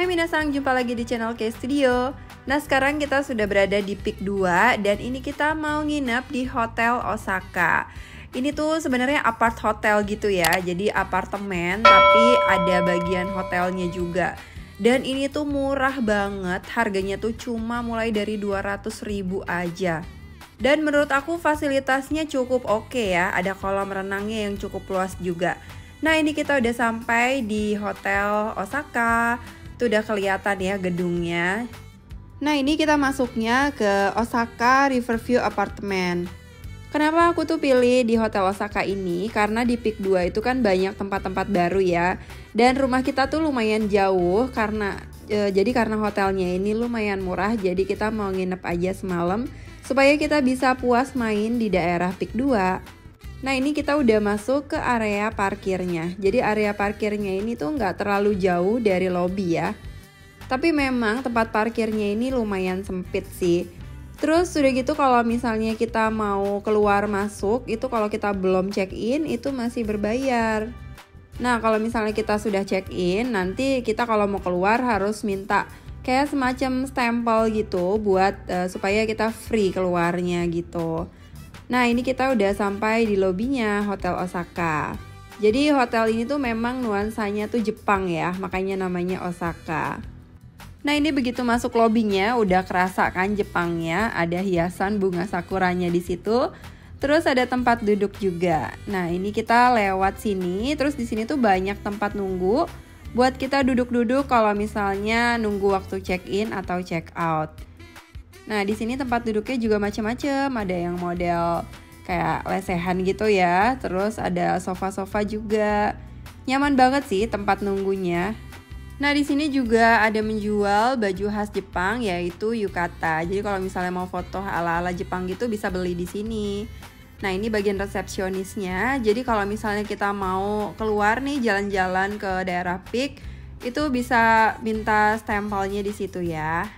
Hai minasang, jumpa lagi di channel K Studio. Nah sekarang kita sudah berada di Peak 2 dan ini kita mau nginep di Hotel Osaka. Ini tuh sebenarnya apart hotel gitu ya, jadi apartemen tapi ada bagian hotelnya juga. Dan ini tuh murah banget, harganya tuh cuma mulai dari 200.000 aja. Dan menurut aku fasilitasnya cukup oke ya, ada kolam renangnya yang cukup luas juga. Nah ini kita udah sampai di Hotel Osaka. Tuh udah kelihatan ya gedungnya. Nah ini kita masuknya ke Osaka Riverview Apartment. Kenapa aku tuh pilih di Hotel Osaka ini? Karena di Peak 2 itu kan banyak tempat-tempat baru ya. Dan rumah kita tuh lumayan jauh karena karena hotelnya ini lumayan murah. Jadi kita mau nginep aja semalam supaya kita bisa puas main di daerah Peak 2. Nah ini kita udah masuk ke area parkirnya. Jadi area parkirnya ini tuh nggak terlalu jauh dari lobby ya. Tapi memang tempat parkirnya ini lumayan sempit sih. Terus udah gitu kalau misalnya kita mau keluar masuk itu kalau kita belum check in itu masih berbayar. Nah kalau misalnya kita sudah check in nanti kita kalau mau keluar harus minta kayak semacam stempel gitu buat supaya kita free keluarnya gitu. Nah ini kita udah sampai di lobinya Hotel Osaka. Jadi hotel ini tuh memang nuansanya tuh Jepang ya, makanya namanya Osaka. Nah ini begitu masuk lobinya udah kerasa kan Jepangnya, ada hiasan bunga sakuranya di situ. Terus ada tempat duduk juga. Nah ini kita lewat sini, terus di sini tuh banyak tempat nunggu buat kita duduk-duduk kalau misalnya nunggu waktu check in atau check out. Nah di sini tempat duduknya juga macam-macam, ada yang model kayak lesehan gitu ya, terus ada sofa-sofa juga, nyaman banget sih tempat nunggunya. Nah di sini juga ada menjual baju khas Jepang yaitu yukata. Jadi kalau misalnya mau foto ala-ala Jepang gitu bisa beli di sini. Nah ini bagian resepsionisnya. Jadi kalau misalnya kita mau keluar nih jalan-jalan ke daerah Peak, itu bisa minta stempelnya di situ ya.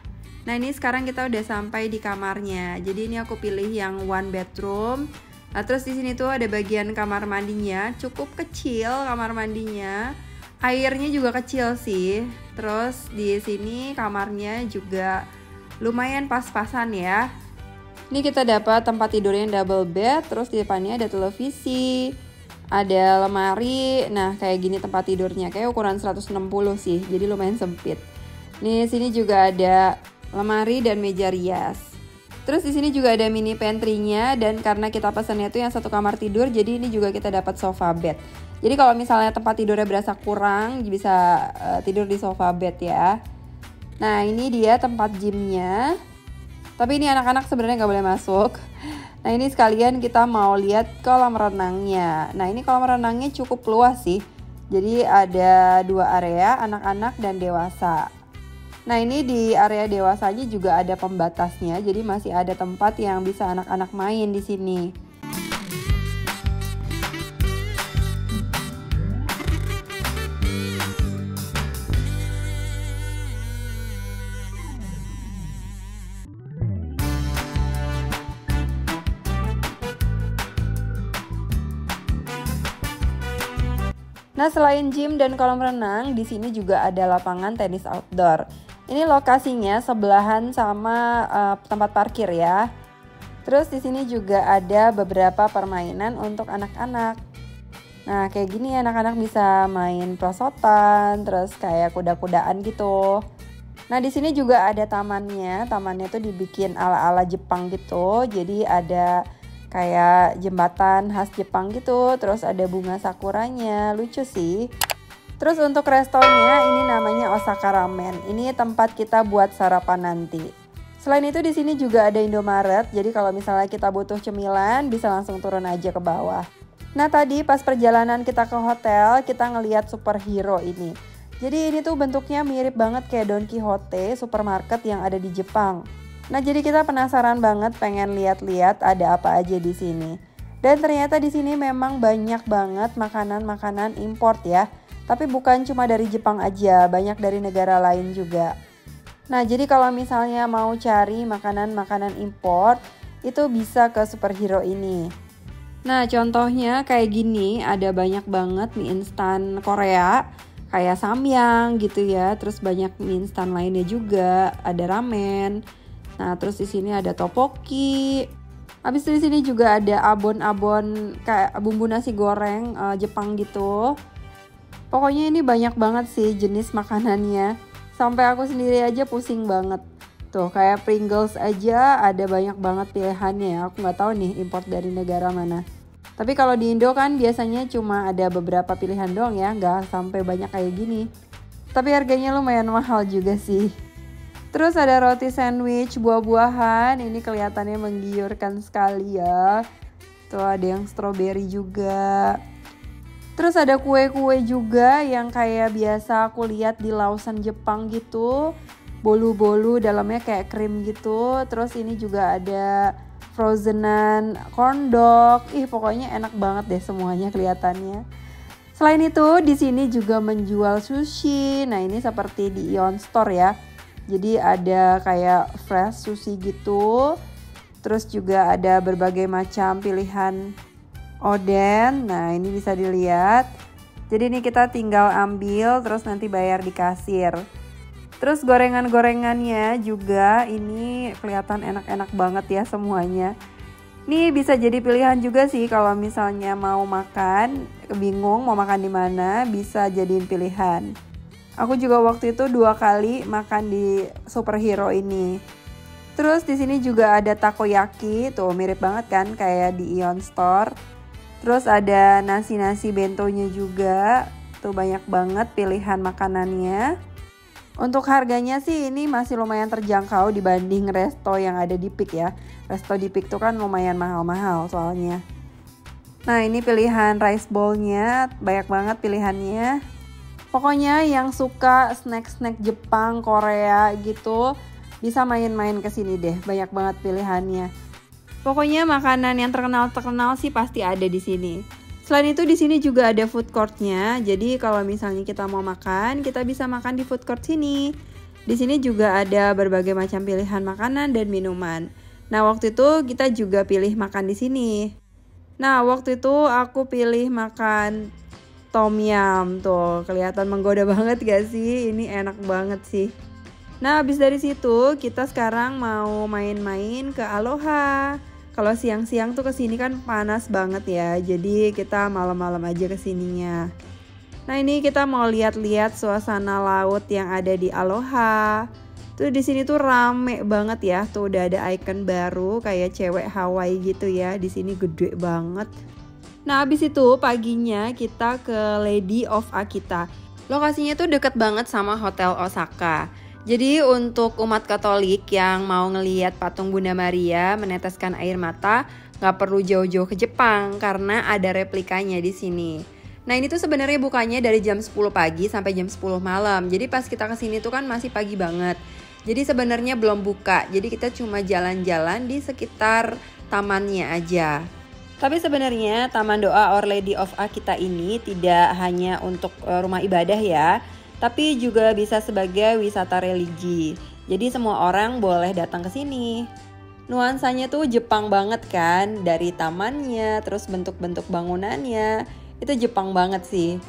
Nah ini sekarang kita udah sampai di kamarnya. Jadi ini aku pilih yang one bedroom. Nah terus di sini tuh ada bagian kamar mandinya, cukup kecil kamar mandinya. Airnya juga kecil sih. Terus di sini kamarnya juga lumayan pas-pasan ya. Ini kita dapat tempat tidurnya double bed, terus di depannya ada televisi, ada lemari. Nah kayak gini tempat tidurnya, kayak ukuran 160 sih, jadi lumayan sempit. Nih sini juga ada lemari dan meja rias. Terus di sini juga ada mini pantry-nya dan karena kita pesannya tuh yang satu kamar tidur, jadi ini juga kita dapat sofa bed. Jadi kalau misalnya tempat tidurnya berasa kurang, bisa tidur di sofa bed ya. Nah ini dia tempat gymnya. Tapi ini anak-anak sebenarnya nggak boleh masuk. Nah ini sekalian kita mau lihat kolam renangnya. Nah ini kolam renangnya cukup luas sih. Jadi ada dua area, anak-anak dan dewasa. Nah ini di area dewasanya juga ada pembatasnya, jadi masih ada tempat yang bisa anak-anak main di sini. Nah selain gym dan kolam renang, di sini juga ada lapangan tenis outdoor. Ini lokasinya sebelahan sama tempat parkir ya. Terus di sini juga ada beberapa permainan untuk anak-anak. Nah kayak gini anak-anak bisa main perosotan, terus kayak kuda-kudaan gitu. Nah di sini juga ada tamannya. Tamannya tuh dibikin ala-ala Jepang gitu. Jadi ada kayak jembatan khas Jepang gitu. Terus ada bunga sakuranya, lucu sih. Terus untuk restonya ini namanya Osaka Ramen. Ini tempat kita buat sarapan nanti. Selain itu di sini juga ada Indomaret. Jadi kalau misalnya kita butuh cemilan bisa langsung turun aja ke bawah. Nah tadi pas perjalanan kita ke hotel kita ngelihat superhero ini. Jadi ini tuh bentuknya mirip banget kayak Don Quixote supermarket yang ada di Jepang. Nah jadi kita penasaran banget pengen lihat-lihat ada apa aja di sini. Dan ternyata di sini memang banyak banget makanan-makanan import ya. Tapi bukan cuma dari Jepang aja, banyak dari negara lain juga. Nah jadi kalau misalnya mau cari makanan-makanan import, itu bisa ke superhero ini. Nah contohnya kayak gini, ada banyak banget mie instan Korea. kayak samyang gitu ya. Terus banyak mie instan lainnya juga, ada ramen. Nah, terus di sini ada tteokbokki. Habis itu di sini juga ada abon-abon kayak bumbu nasi goreng Jepang gitu. Pokoknya ini banyak banget sih jenis makanannya. Sampai aku sendiri aja pusing banget. Tuh kayak Pringles aja ada banyak banget pilihannya ya. Aku nggak tahu nih import dari negara mana. Tapi kalau di Indo kan biasanya cuma ada beberapa pilihan doang ya, nggak sampai banyak kayak gini. Tapi harganya lumayan mahal juga sih. Terus ada roti sandwich buah-buahan, ini kelihatannya menggiurkan sekali ya. Tuh ada yang strawberry juga. Terus ada kue-kue juga yang kayak biasa aku lihat di Lawson Jepang gitu. Bolu-bolu dalamnya kayak krim gitu. Terus ini juga ada frozenan corn dog. Pokoknya enak banget deh semuanya kelihatannya. Selain itu di sini juga menjual sushi. Nah, ini seperti di Ion Store ya. Jadi ada kayak fresh sushi gitu. Terus juga ada berbagai macam pilihan oden. Nah, ini bisa dilihat. Jadi ini kita tinggal ambil terus nanti bayar di kasir. Terus gorengan-gorengannya juga ini kelihatan enak-enak banget ya semuanya. Ini bisa jadi pilihan juga sih kalau misalnya mau makan, bingung mau makan di mana, bisa jadiin pilihan. Aku juga waktu itu 2 kali makan di Superhero ini. Terus di sini juga ada takoyaki, tuh mirip banget kan kayak di Ion Store. Terus ada nasi-nasi bentonya juga, tuh banyak banget pilihan makanannya. Untuk harganya sih ini masih lumayan terjangkau dibanding resto yang ada di Peak ya. Resto di Peak tuh kan lumayan mahal-mahal soalnya. Nah, ini pilihan rice bowl-nya, banyak banget pilihannya. Pokoknya yang suka snack-snack Jepang, Korea gitu bisa main-main ke sini deh, banyak banget pilihannya. Pokoknya makanan yang terkenal sih pasti ada di sini. Selain itu di sini juga ada food court-nya. Jadi kalau misalnya kita mau makan, kita bisa makan di food court sini. Di sini juga ada berbagai macam pilihan makanan dan minuman. Nah, waktu itu kita juga pilih makan di sini. Nah, waktu itu aku pilih makan tom yum. Tuh, kelihatan menggoda banget gak sih? Ini enak banget sih. Nah, habis dari situ kita sekarang mau main-main ke Aloha. Kalau siang-siang tuh kesini kan panas banget ya, jadi kita malam-malam aja kesininya. Nah, ini kita mau lihat-lihat suasana laut yang ada di Aloha. Tuh di sini tuh rame banget ya, tuh udah ada icon baru kayak cewek Hawaii gitu ya, di sini gede banget. Nah, habis itu paginya kita ke Lady of Akita. Lokasinya tuh deket banget sama Hotel Osaka. Jadi untuk umat Katolik yang mau ngelihat patung Bunda Maria meneteskan air mata, nggak perlu jauh-jauh ke Jepang karena ada replikanya di sini. Nah, ini tuh sebenarnya bukanya dari jam 10 pagi sampai jam 10 malam. Jadi pas kita kesini tuh kan masih pagi banget. Jadi sebenarnya belum buka. Jadi kita cuma jalan-jalan di sekitar tamannya aja. Tapi sebenarnya Taman Doa Our Lady of Akita ini tidak hanya untuk rumah ibadah ya, tapi juga bisa sebagai wisata religi. Jadi semua orang boleh datang ke sini. Nuansanya tuh Jepang banget kan, dari tamannya, terus bentuk-bentuk bangunannya, itu Jepang banget sih.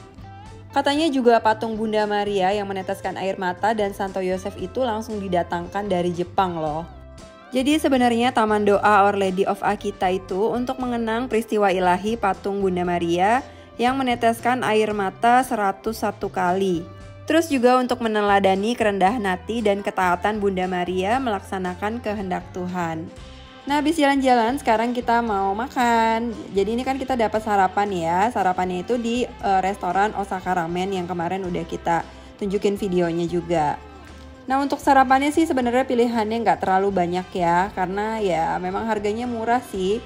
Katanya juga patung Bunda Maria yang meneteskan air mata dan Santo Yosef itu langsung didatangkan dari Jepang loh. Jadi sebenarnya Taman Doa Our Lady of Akita itu untuk mengenang peristiwa ilahi patung Bunda Maria yang meneteskan air mata 101 kali. Terus juga untuk meneladani kerendahan hati dan ketaatan Bunda Maria melaksanakan kehendak Tuhan. Nah, habis jalan-jalan sekarang kita mau makan. Jadi ini kan kita dapat sarapan ya. Sarapannya itu di restoran Osaka Ramen yang kemarin udah kita tunjukin videonya juga. Nah, untuk sarapannya sih sebenarnya pilihannya nggak terlalu banyak ya. Karena ya memang harganya murah sih.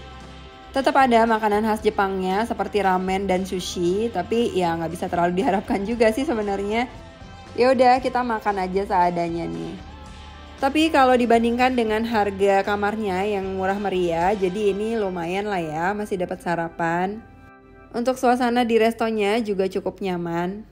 Tetap ada makanan khas Jepangnya seperti ramen dan sushi. Tapi ya nggak bisa terlalu diharapkan juga sih sebenarnya. Ya udah kita makan aja seadanya nih. Tapi kalau dibandingkan dengan harga kamarnya yang murah meriah, jadi ini lumayan lah ya, masih dapat sarapan. Untuk suasana di restonya juga cukup nyaman.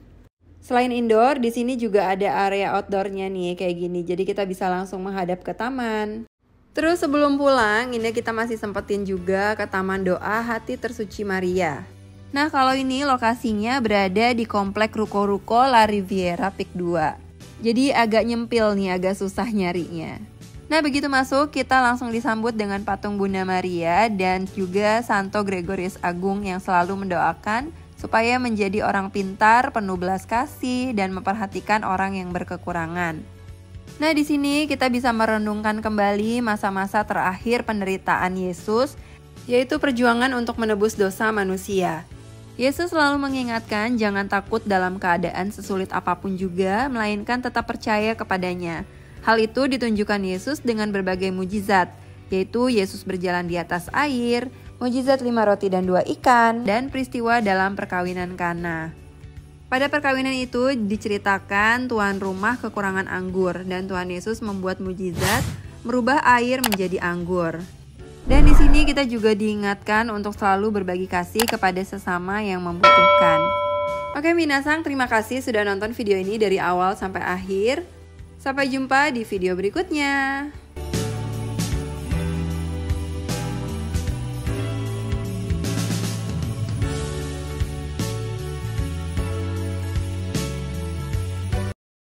Selain indoor, di sini juga ada area outdoornya nih kayak gini, jadi kita bisa langsung menghadap ke taman. Terus sebelum pulang, ini kita masih sempetin juga ke Taman Doa Hati Tersuci Maria. Nah, kalau ini lokasinya berada di komplek ruko-ruko La Riviera Peak 2. Jadi agak nyempil nih, agak susah nyarinya. Nah, begitu masuk, kita langsung disambut dengan patung Bunda Maria dan juga Santo Gregorius Agung yang selalu mendoakan supaya menjadi orang pintar, penuh belas kasih, dan memperhatikan orang yang berkekurangan. Nah, di sini kita bisa merenungkan kembali masa-masa terakhir penderitaan Yesus, yaitu perjuangan untuk menebus dosa manusia. Yesus selalu mengingatkan jangan takut dalam keadaan sesulit apapun juga, melainkan tetap percaya kepadanya. Hal itu ditunjukkan Yesus dengan berbagai mujizat, yaitu Yesus berjalan di atas air, mujizat 5 roti dan 2 ikan, dan peristiwa dalam perkawinan Kana. Pada perkawinan itu diceritakan tuan rumah kekurangan anggur, dan Tuhan Yesus membuat mujizat merubah air menjadi anggur. Dan di sini kita juga diingatkan untuk selalu berbagi kasih kepada sesama yang membutuhkan. Oke minasang, terima kasih sudah nonton video ini dari awal sampai akhir. Sampai jumpa di video berikutnya.